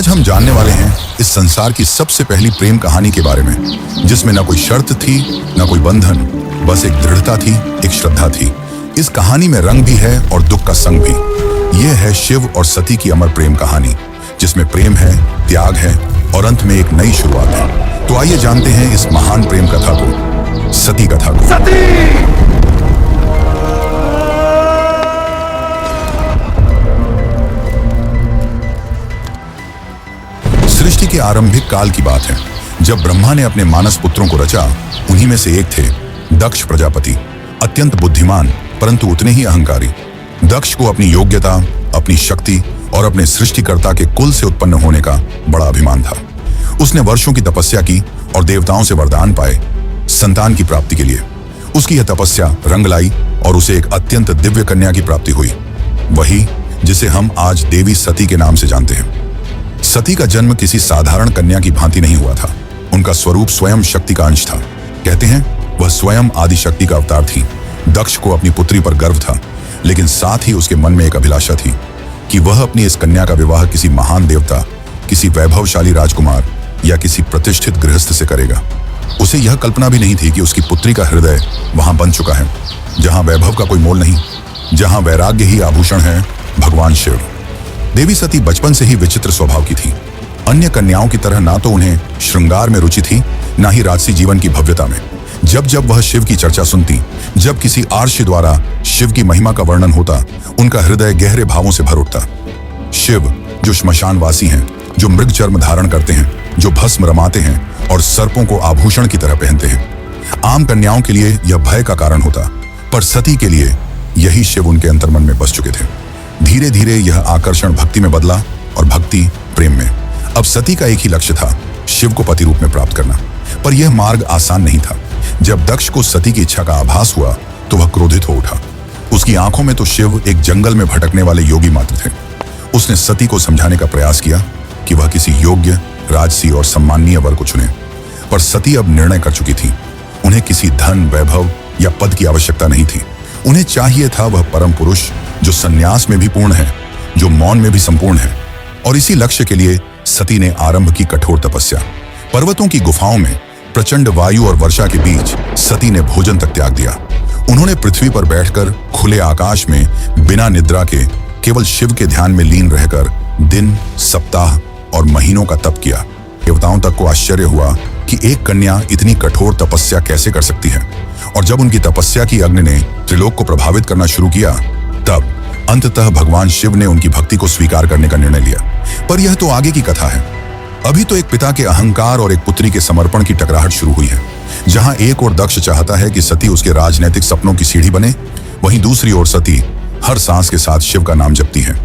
आज हम जानने वाले हैं इस संसार की सबसे पहली प्रेम कहानी के बारे में, जिसमें न कोई शर्त थी, न कोई बंधन, बस एक दृढ़ता थी, एक श्रद्धा थी। इस कहानी में रंग भी है और दुख का संग भी। यह है शिव और सती की अमर प्रेम कहानी, जिसमें प्रेम है, त्याग है और अंत में एक नई शुरुआत है। तो आइए जानते हैं इस महान प्रेम कथा को, सती कथा को। सृष्टि के आरंभिक काल की बात है, जब ब्रह्मा ने अपने मानस पुत्रों को रचा। उन्हीं में से एक थे दक्ष प्रजापति, अत्यंत बुद्धिमान परंतु उतने ही अहंकारी। दक्ष को अपनी योग्यता, अपनी शक्ति और अपने सृष्टिकर्ता के कुल से उत्पन्न होने का बड़ा अभिमान था। उसने वर्षों की तपस्या की और देवताओं से वरदान पाए संतान की प्राप्ति के लिए। उसकी यह तपस्या रंग लाई और उसे एक अत्यंत दिव्य कन्या की प्राप्ति हुई, वही जिसे हम आज देवी सती के नाम से जानते हैं। सती का जन्म किसी साधारण कन्या की भांति नहीं हुआ था। उनका स्वरूप स्वयं शक्ति का अंश था। कहते हैं वह स्वयं आदि शक्ति का अवतार थी। दक्ष को अपनी पुत्री पर गर्व था, लेकिन साथ ही उसके मन में एक अभिलाषा थी कि वह अपनी इस कन्या का विवाह किसी महान देवता, किसी वैभवशाली राजकुमार या किसी प्रतिष्ठित गृहस्थ से करेगा। उसे यह कल्पना भी नहीं थी कि उसकी पुत्री का हृदय वहां बन चुका है, जहां वैभव का कोई मोल नहीं, जहां वैराग्य ही आभूषण है, भगवान शिव। देवी सती बचपन से ही विचित्र स्वभाव की थी। अन्य कन्याओं की तरह ना तो उन्हें श्रृंगार में रुचि थी, ना ही राजसी जीवन की भव्यता में। जब जब वह शिव की चर्चा सुनती, जब किसी आर्षि द्वारा शिव की महिमा का वर्णन होता, उनका हृदय गहरे भावों से भर उठता। शिव जो श्मशानवासी हैं, जो मृग चर्म धारण करते हैं, जो भस्म रमाते हैं और सर्पों को आभूषण की तरह पहनते हैं। आम कन्याओं के लिए यह भय का कारण होता, पर सती के लिए यही शिव उनके अंतर्मन में बस चुके थे। धीरे धीरे यह आकर्षण भक्ति में बदला और भक्ति प्रेम में। अब सती का एक ही लक्ष्य था, शिव को पति रूप में प्राप्त करना। पर यह मार्ग आसान नहीं था। जब दक्ष को सती की इच्छा का आभास हुआ तो वह क्रोधित हो उठा। उसकी आंखों में तो शिव एक जंगल में भटकने वाले योगी मात्र थे। उसने सती को समझाने का प्रयास किया कि वह किसी योग्य, राजसी और सम्माननीय वर को चुने, पर सती अब निर्णय कर चुकी थी। उन्हें किसी धन, वैभव या पद की आवश्यकता नहीं थी। उन्हें चाहिए था वह परम पुरुष जो संन्यास में भी पूर्ण है, जो मौन में भी संपूर्ण है। और इसी लक्ष्य के लिए सती ने आरंभ की कठोर तपस्या। पर्वतों की गुफाओं में, प्रचंड वायु और वर्षा के बीच सती ने भोजन तक त्याग दिया। उन्होंने पृथ्वी पर बैठकर खुले आकाश में बिना निद्रा के केवल शिव के ध्यान में लीन रहकर दिन, सप्ताह और महीनों का तप किया। देवताओं तक को आश्चर्य हुआ कि एक कन्या इतनी कठोर तपस्या कैसे कर सकती है। और जब उनकी तपस्या की अग्नि ने त्रिलोक को प्रभावित करना शुरू किया, तब अंततः भगवान शिव ने उनकी भक्ति को स्वीकार करने का निर्णय लिया। पर यह तो आगे की कथा है। अभी तो एक पिता के अहंकार और एक पुत्री के समर्पण की टकराहट शुरू हुई है। जहां एक ओर दक्ष चाहता है कि सती उसके राजनैतिक सपनों की सीढ़ी बने, वहीं दूसरी ओर सती हर सांस के साथ शिव का नाम जपती है।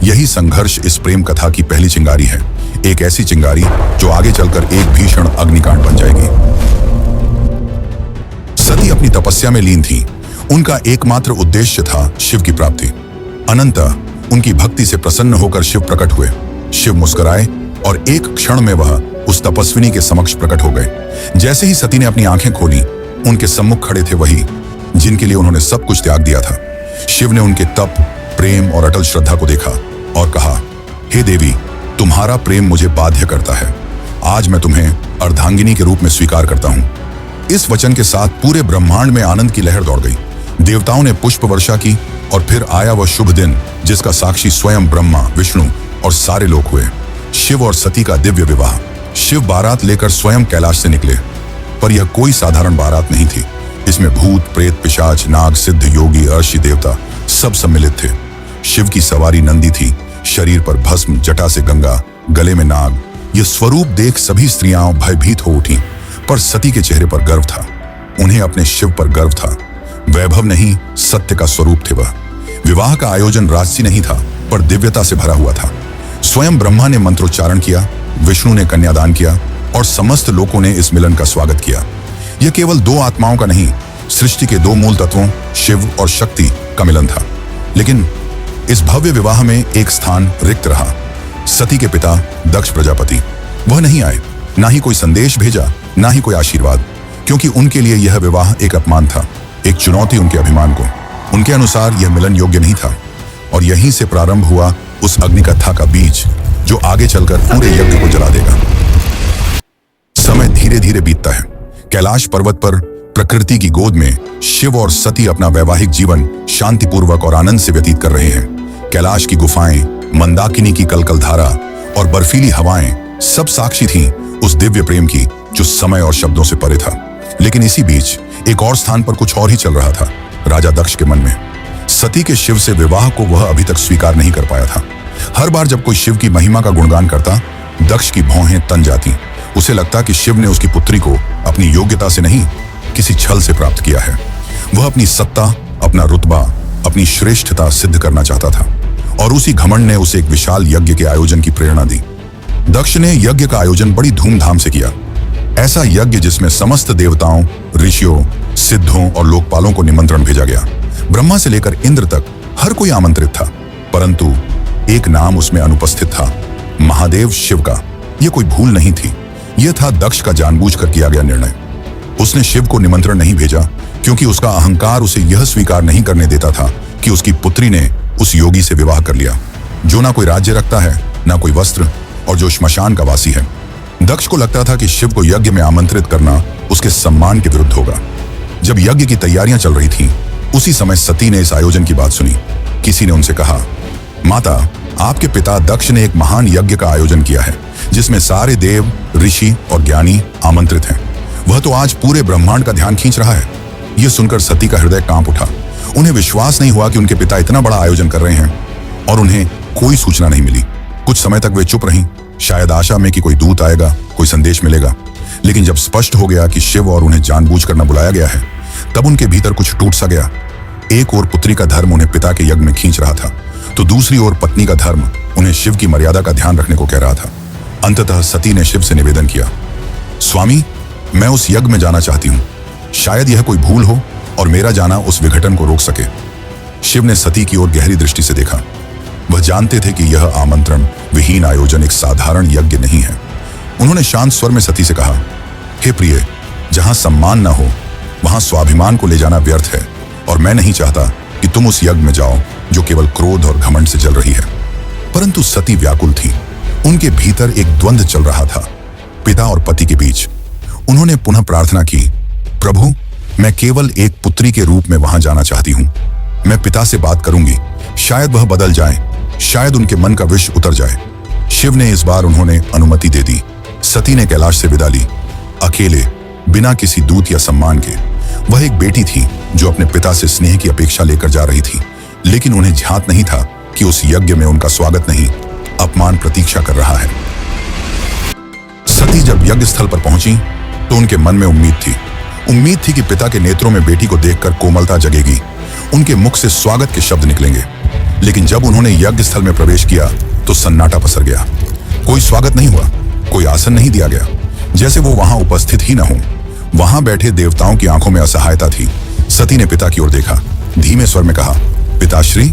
यही संघर्ष इस प्रेम कथा की पहली चिंगारी है, एक ऐसी चिंगारी जो आगे चलकर एक भीषण अग्निकांड बन जाएगी। सती अपनी तपस्या में लीन थी। उनका एकमात्र उद्देश्य था शिव की प्राप्ति। अनंतः उनकी भक्ति से प्रसन्न होकर शिव प्रकट हुए। शिव मुस्कुराए और एक क्षण में वह उस तपस्विनी के समक्ष प्रकट हो गए। जैसे ही सती ने अपनी आंखें खोली, उनके सम्मुख खड़े थे वही जिनके लिए उन्होंने सब कुछ त्याग दिया था। शिव ने उनके तप, प्रेम और अटल श्रद्धा को देखा और कहा, हे देवी, तुम्हारा प्रेम मुझे बाध्य करता है। आज मैं तुम्हें अर्धांगिनी के रूप में स्वीकार करता हूं। इस वचन के साथ पूरे ब्रह्मांड में आनंद की लहर दौड़ गई। देवताओं ने पुष्प वर्षा की और फिर आया वह शुभ दिन जिसका साक्षी स्वयं ब्रह्मा, विष्णु और सारे लोग हुए। शिव और सती का दिव्य विवाह। शिव बारात लेकर स्वयं कैलाश से निकले, पर यह कोई साधारण बारात नहीं थी। इसमें भूत, प्रेत, पिशाच, नाग, सिद्ध, योगी, अर्षि देवता सब सम्मिलित थे। शिव की सवारी नंदी थी, शरीर पर भस्म, जटा से गंगा, गले में नाग। यह स्वरूप देख सभी स्त्रियां भयभीत हो उठी, पर सती के चेहरे पर गर्व था। उन्हें अपने शिव पर गर्व था। वैभव नहीं, सत्य का स्वरूप थे वह। विवाह का आयोजन राजसी नहीं था, पर दिव्यता से भरा हुआ था। स्वयं ब्रह्मा ने मंत्रोच्चारण किया, विष्णु ने कन्यादान किया और समस्त लोगों ने इस मिलन का स्वागत किया। यह केवल दो आत्माओं का नहीं, सृष्टि के दो मूल तत्वों शिव और शक्ति का मिलन था। लेकिन इस भव्य विवाह में एक स्थान रिक्त रहा। सती के पिता दक्ष प्रजापति, वह नहीं आए। ना ही कोई संदेश भेजा, ना ही कोई आशीर्वाद, क्योंकि उनके लिए यह विवाह एक अपमान था, एक चुनौती उनके अभिमान को। उनके अनुसार यह मिलन योग्य नहीं था। और यहीं से प्रारंभ हुआ उस अग्निकथा का बीज, जो आगे चलकर पूरे यज्ञ को जला देगा। समय धीरे धीरे बीतता है। कैलाश पर्वत पर प्रकृति की गोद में शिव और सती अपना वैवाहिक जीवन शांतिपूर्वक और आनंद से व्यतीत कर रहे हैं। कैलाश की गुफाएं, मंदाकिनी की कलकल धारा और बर्फीली हवाएं सब साक्षी थीं उस दिव्य प्रेम की जो समय और शब्दों से परे था। लेकिन इसी बीच एक और स्थान पर कुछ और ही चल रहा था। राजा दक्ष के मन में सती के शिव से विवाह को वह अभी तक स्वीकार नहीं कर पाया था। हर बार जब कोई शिव की महिमा का गुणगान करता, दक्ष की भौहें तन जाती। उसे लगता कि शिव ने उसकी पुत्री को अपनी योग्यता से नहीं, किसी छल से प्राप्त किया है। वह अपनी सत्ता, अपना रुतबा, अपनी श्रेष्ठता सिद्ध करना चाहता था और उसी घमंड ने उसे एक विशाल यज्ञ के आयोजन की प्रेरणा दी। दक्ष ने यज्ञ का आयोजन बड़ी धूमधाम से किया। ऐसा यज्ञ जिसमें समस्त देवताओं, ऋषियों, सिद्धों और लोकपालों को निमंत्रण भेजा गया। ब्रह्मा से लेकर इंद्र तक हर कोई आमंत्रित था, परंतु एक नाम उसमें अनुपस्थित था, महादेव शिव का। यह कोई भूल नहीं थी, यह था दक्ष का जानबूझकर किया गया निर्णय। उसने शिव को निमंत्रण नहीं भेजा क्योंकि उसका अहंकार उसे यह स्वीकार नहीं करने देता था कि उसकी पुत्री ने उस योगी से विवाह कर लिया, जो ना कोई राज्य रखता है, ना कोई वस्त्र, और जो श्मशान का वासी है। दक्ष को लगता था कि शिव को यज्ञ में आमंत्रित करना उसके सम्मान के विरुद्ध होगा। जब यज्ञ की तैयारियां चल रही थीं, उसी समय सती ने इस आयोजन की बात सुनी। किसी ने उनसे कहा, माता, आपके पिता दक्ष ने एक महान यज्ञ का आयोजन किया है जिसमें सारे देव, ऋषि और ज्ञानी आमंत्रित हैं। वह तो आज पूरे ब्रह्मांड का ध्यान खींच रहा है। यह सुनकर सती का हृदय कांप उठा। उन्हें विश्वास नहीं हुआ कि उनके पिता इतना बड़ा आयोजन कर रहे हैं और उन्हें कोई सूचना नहीं मिली। कुछ समय तक वे चुप रहीं, शायद आशा में कि कोई दूत आएगा, कोई संदेश मिलेगा। लेकिन जब स्पष्ट हो गया कि शिव और उन्हें जानबूझकर न बुलाया गया है, तब उनके भीतर कुछ टूट सा गया। एक ओर पुत्री का धर्म उन्हें पिता के यज्ञ में खींच रहा था, तो दूसरी ओर पत्नी का धर्म उन्हें शिव की मर्यादा का ध्यान रखने को कह रहा था। अंततः सती ने शिव से निवेदन किया, स्वामी, मैं उस यज्ञ में जाना चाहती हूँ। शायद यह कोई भूल हो और मेरा जाना उस विघटन को रोक सके। शिव ने सती की ओर गहरी दृष्टि से देखा। वह जानते थे कि यह आमंत्रण विहीन आयोजन एक साधारण यज्ञ नहीं है। उन्होंने शांत स्वर में सती से कहा, हे प्रिय, जहां सम्मान न हो वहां स्वाभिमान को ले जाना व्यर्थ है, और मैं नहीं चाहता कि तुम उस यज्ञ में जाओ जो केवल क्रोध और घमंड से जल रही है। परंतु सती व्याकुल थी। उनके भीतर एक द्वंद्व चल रहा था, पिता और पति के बीच। उन्होंने पुनः प्रार्थना की, प्रभु, मैं केवल एक पुत्री के रूप में वहां जाना चाहती हूँ। मैं पिता से बात करूंगी, शायद वह बदल जाए, शायद उनके मन का विष उतर जाए। शिव ने इस बार उन्होंने अनुमति दे दी। सती ने कैलाश से विदा ली, अकेले, बिना किसी दूत या सम्मान के। वह एक बेटी थी जो अपने पिता से स्नेह की अपेक्षा लेकर जा रही थी, लेकिन उन्हें ध्यात नहीं था कि उस यज्ञ में उनका स्वागत नहीं, अपमान प्रतीक्षा कर रहा है। सती जब यज्ञ स्थल पर पहुंची तो उनके मन में उम्मीद थी कि पिता के नेत्रों में बेटी को देखकर कोमलता जगेगी, उनके मुख से स्वागत के शब्द निकलेंगे। लेकिन जब उन्होंने यज्ञ स्थल में प्रवेश किया तो सन्नाटा पसर गया। कोई स्वागत नहीं हुआ, कोई आसन नहीं दिया गया, जैसे वो वहां उपस्थित ही न हो। वहां बैठे देवताओं की आंखों में असहायता थी। सती ने पिता की ओर देखा, धीमे स्वर में कहा, पिताश्री,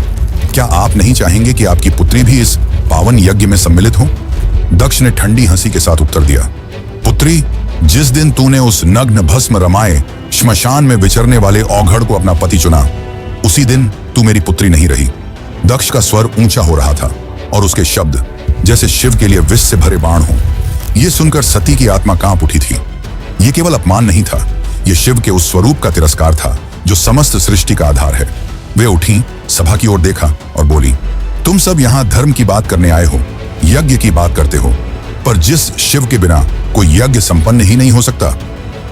क्या आप नहीं चाहेंगे कि आपकी पुत्री भी इस पावन यज्ञ में सम्मिलित हो? दक्ष ने ठंडी हंसी के साथ उत्तर दिया, पुत्री, जिस दिन तूने उस नग्न भस्म रमाए श्मशान में विचरने वाले औघड़ को अपना पति चुना, उसी दिन तू मेरी पुत्री नहीं रही। दक्ष का स्वर ऊंचा हो रहा था और उसके शब्द जैसे शिव के लिए विष से भरे बाण हो। यह सुनकर सती की आत्मा कांप उठी थी। यह केवल अपमान नहीं था, यह शिव के उस स्वरूप का तिरस्कार था जो समस्त सृष्टि का आधार है। वे उठी, सभा की ओर देखा और बोली, तुम सब यहाँ धर्म की बात करने आए हो, यज्ञ की बात करते हो, पर जिस शिव के बिना कोई यज्ञ संपन्न ही नहीं हो सकता,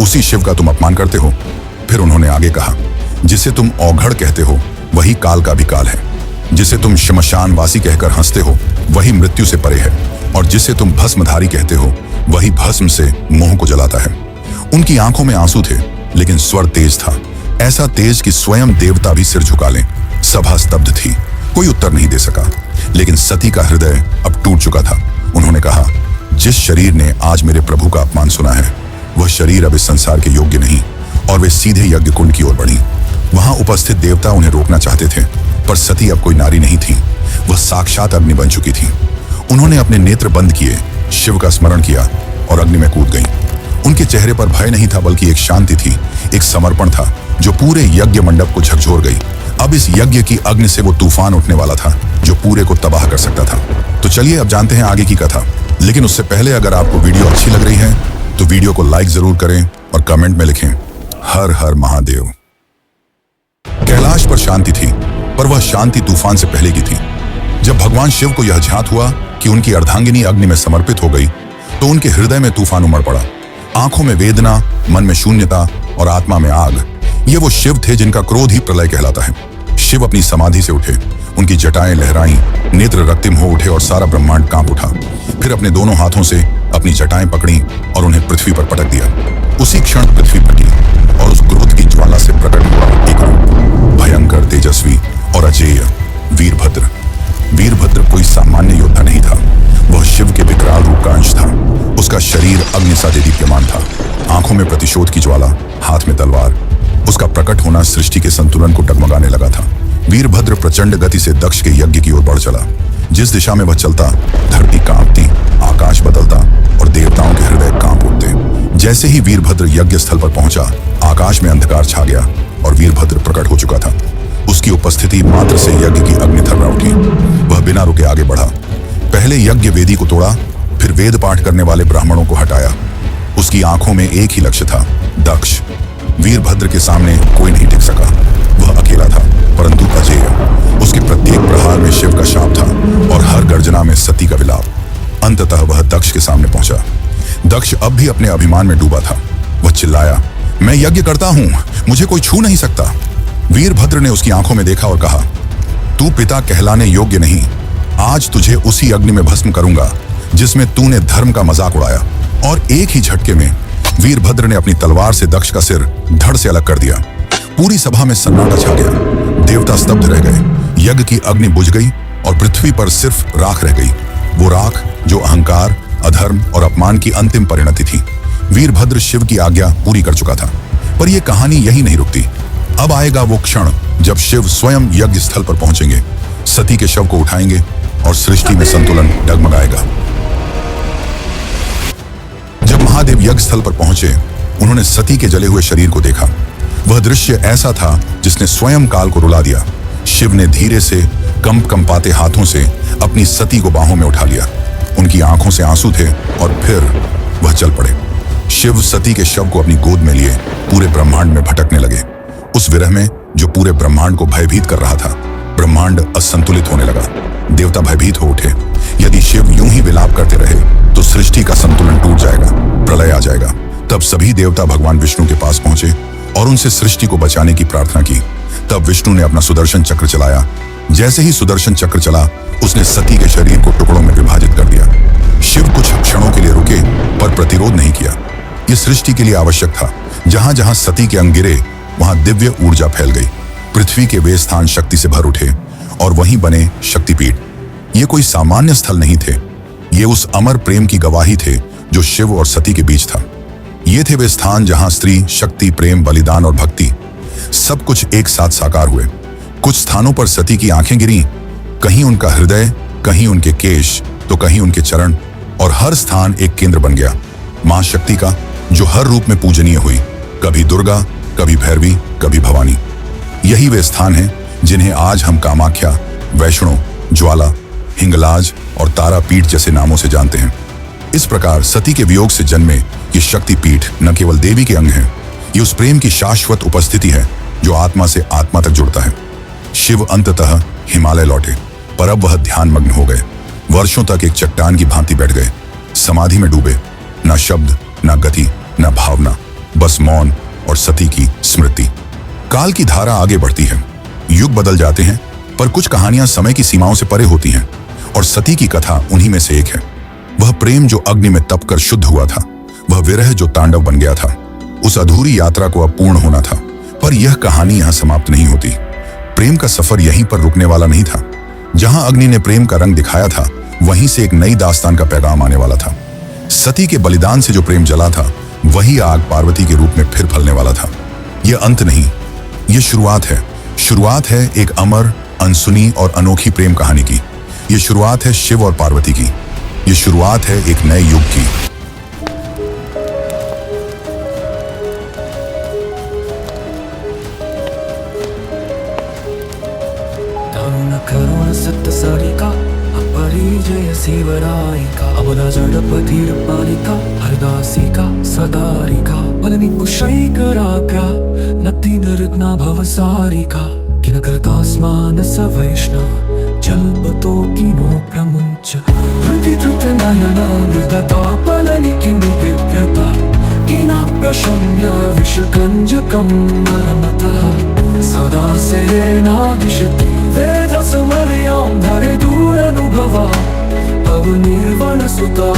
उसी शिव का तुम अपमान करते हो। फिर उन्होंने आगे कहा, जिसे तुम औघड़ कहते हो वही काल का भी काल है, जिसे तुम श्मशानवासी कहकर हंसते हो वही मृत्यु से परे है, और जिसे तुम भस्मधारी कहते हो वही भस्म से मोह को जलाता है। उनकी आंखों में आंसू थे, लेकिन स्वर तेज था, ऐसा तेज कि स्वयं देवता भी सिर झुका लें। सभा स्तब्ध थी, कोई उत्तर नहीं दे सका। लेकिन सती का हृदय अब टूट चुका था। उन्होंने कहा, जिस शरीर ने आज मेरे प्रभु का अपमान सुना है, वह शरीर अब इस संसार के योग्य नहीं। और वे सीधे यज्ञ कुंड की ओर बढ़ी। वहां उपस्थित देवता उन्हें रोकना चाहते थे, पर सती अब कोई नारी नहीं थी, वह साक्षात अग्नि बन चुकी थी। उन्होंने अपने नेत्र बंद किए, शिव का स्मरण किया और अग्नि में कूद गईं। उनके चेहरे पर भय नहीं था, बल्कि एक शांति थी, एक समर्पण था जो पूरे यज्ञ मंडप को झकझोर गई। अब इस यज्ञ की अग्नि से वो तूफान उठने वाला था जो जो पूरे को तबाह कर सकता था। तो चलिए अब जानते हैं आगे की कथा। लेकिन उससे पहले अगर आपको वीडियो अच्छी लग रही है तो वीडियो को लाइक जरूर करें और कमेंट में लिखें हर हर महादेव। कैलाश पर शांति थी, पर वह शांति तूफान से पहले की थी। जब भगवान शिव को यह ज्ञात हुआ कि उनकी अर्धांगिनी अग्नि में समर्पित हो गई तो उनके हृदय में तूफान उमड़ पड़ा। आंखों में वेदना, मन में शून्यता और आत्मा में आग। ये वो शिव थे जिनका क्रोध ही प्रलय कहलाता है। शिव अपनी समाधि से उठे, उनकी जटाएं लहराईं, नेत्र रक्तिम हो उठे और सारा ब्रह्मांड कांप उठा। फिर अपने दोनों हाथों से अपनी जटाएं पकड़ी और उन्हें पृथ्वी पर पटक दिया। उसी क्षण पृथ्वी फटी और उस क्रोध की ज्वाला से प्रकट हुआ एक रूप, भयंकर, तेजस्वी और अजेय, वीरभद्र। वीरभद्र कोई सामान्य योद्धा नहीं था, वह शिव के विकराल रूप का अंश था। उसका शरीर अग्नि सा दीप्यमान था, आंखों में प्रतिशोध की ज्वाला, हाथ में तलवार। उसका प्रकट होना सृष्टि के संतुलन को डगमगाने लगा था। वीरभद्र प्रचंड गति से दक्ष के यज्ञ की ओर बढ़ चला। जिस दिशा में वह चलता, धरती कांपती, आकाश बदलता और देवताओं के हृदय कांप उठते। जैसे ही वीरभद्र यज्ञ स्थल पर पहुंचा, आकाश में अंधकार छा गया और वीरभद्र प्रकट हो चुका था। उसकी उपस्थिति मात्र से यज्ञ की अग्नि थर्रा उठी। वह बिना रुके आगे बढ़ा। पहले यज्ञ वेदी को तोड़ा, फिर वेद पाठ करने वाले ब्राह्मणों को हटाया। उसकी आंखों में एक ही लक्ष्य था, दक्ष। वीरभद्र के सामने कोई नहीं टिक सका। वह अकेला था, परंतु अजेय। उसके प्रत्येक प्रहार में शिव का शाप था और हर गर्जना में सती का विलाप। अंततः वह दक्ष के सामने पहुंचा। दक्ष अब भी अपने अभिमान में डूबा था। वह चिल्लाया, मैं यज्ञ करता हूं, मुझे कोई छू नहीं सकता। वीरभद्र ने उसकी आंखों में देखा और कहा, तू पिता कहलाने योग्य नहीं। आज तुझे उसी अग्नि में भस्म करूंगा जिसमें तूने धर्म का मजाक उड़ाया। और एक ही झटके में वीरभद्र ने अपनी तलवार से दक्ष का सिर धड़ से अलग कर दिया। पूरी सभा में सन्नाटा छा गया। देवता स्तब्ध रह गए। यज्ञ की अग्नि बुझ गई और पृथ्वी पर सिर्फ राख रह गई। वो राख जो अहंकार, अधर्म और अपमान की अंतिम परिणति थी। वीरभद्र शिव की आज्ञा पूरी कर चुका था, पर यह कहानी यही नहीं रुकती। अब आएगा वो क्षण जब शिव स्वयं यज्ञ स्थल पर पहुंचेंगे, सती के शव को उठाएंगे और सृष्टि में संतुलन डगमगाएगा। जब महादेव यज्ञ स्थल पर पहुंचे, उन्होंने सती के जले हुए शरीर को देखा। वह दृश्य ऐसा था जिसने स्वयं काल को रुला दिया। शिव ने धीरे से कंपाते हाथों से अपनी सती को बाहों में उठा लिया। उनकी आंखों से आंसू थे और फिर वह चल पड़े। शिव सती के शव को अपनी गोद में लिए पूरे ब्रह्मांड में भटकने लगे। उस विरह में जो पूरे ब्रह्मांड को भयभीत कर रहा था, ब्रह्मांड असंतुलित होने लगा। देवता भयभीत हो उठे। यदि शिव यूं ही विलाप करते रहे तो सृष्टि का संतुलन टूट जाएगा, प्रलय आ जाएगा। तब सभी देवता भगवान विष्णु के पास पहुंचे और उनसे सृष्टि को बचाने की प्रार्थना की। तब विष्णु ने अपना सुदर्शन चक्र चलाया। जैसे ही सुदर्शन चक्र चला, उसने सती के शरीर को टुकड़ों में विभाजित कर दिया। शिव कुछ क्षणों के लिए रुके, पर प्रतिरोध नहीं किया। यह सृष्टि के लिए आवश्यक था। जहां जहां सती के अंग गिरे, वहां दिव्य ऊर्जा फैल गई। पृथ्वी के वे स्थान शक्ति से भर उठे और वहीं बने शक्तिपीठ। ये कोई सामान्य स्थल नहीं थे। ये उस अमर प्रेम की गवाही थे जो शिव और सती के बीच था। ये थे वे स्थान जहां स्त्री, शक्ति, प्रेम, बलिदान और भक्ति सब कुछ एक साथ साकार हुए। कुछ स्थानों पर सती की आंखें गिरीं, कहीं उनका हृदय, कहीं उनके केश, तो कहीं उनके चरण, और हर स्थान एक केंद्र बन गया मां शक्ति का, जो हर रूप में पूजनीय हुई। कभी दुर्गा, कभी भैरवी, कभी भवानी। यही वे स्थान हैं जिन्हें आज हम कामाख्या, वैष्णो, ज्वाला, हिंगलाज और तारापीठ जैसे नामों से जानते हैं। इस प्रकार सती के वियोग से जन्मे ये शक्तिपीठ न केवल देवी के अंग हैं, ये उस प्रेम की शाश्वत उपस्थिति है जो आत्मा से आत्मा तक जुड़ता है। शिव अंततः हिमालय लौटे, पर अब वह ध्यानमग्न हो गए। वर्षों तक एक चट्टान की भांति बैठ गए, समाधि में डूबे। न शब्द, न गति, न भावना, बस मौन और सती की स्मृति। काल की धारा आगे बढ़ती है, युग बदल जाते हैं, पर कुछ कहानियां समय की सीमाओं से परे होती हैं, और सती की कथा उन्हीं में से एक है। वह प्रेम जो अग्नि में तपकर शुद्ध हुआ था, वह विरह जो तांडव बन गया था। उस अधूरी यात्रा को अब पूर्ण होना था, पर यह कहानी यहां समाप्त नहीं होती। प्रेम का सफर यहीं पर रुकने वाला नहीं था। जहां अग्नि ने प्रेम का रंग दिखाया था, वहीं से एक नई दास्तान का पैगाम आने वाला था। सती के बलिदान से जो प्रेम जला था, वही आग पार्वती के रूप में फिर फलने वाला था। यह अंत नहीं, यह शुरुआत है। शुरुआत है एक अमर, अनसुनी और अनोखी प्रेम कहानी की। यह शुरुआत है शिव और पार्वती की। यह शुरुआत है एक नए युग की। करुणा सत्य सारी जय शिवरायिका अबला जडपतिर्पालिका हरदासिका सदारिका बलनिकुशैकराका नति निर्घ्ना भवसारिका किनकरतास्मान स वैष्णव जल्पतो किनो प्रमुञ्च प्रतिधृतनयना मृततापलनि किनु बिभ्यता किनाप्यशम्य विषकञ्जकं मरमतः सदा सेनादिशति वेदसमर्यां धरे दूरनुभवा अवनिर्वणसुता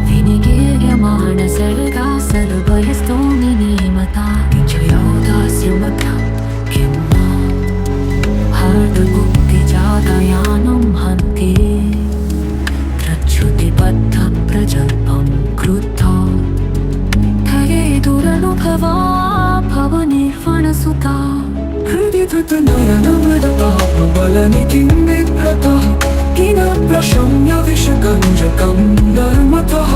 विनिगीर्यमाण सर्गा सर्वयस्तोमिनीमता किञ्चयोदास्यमता किं हार्दगुप्तिजातयानं हन्ति प्रच्युतिबद्धं प्रजल्पं क्रुद्धो धरे दुरनुभवा भवनिर्वणसुता हृदि धृतनयनमृततापबलनि किं बिभ्रतः किनप्रशम्य विषकञ्जकं धर्मतः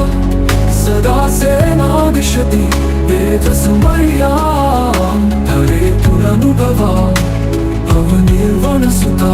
सदा सेनादिशति वेदसमर्यां धरे दुरनुभवा अवनिर्वणसुता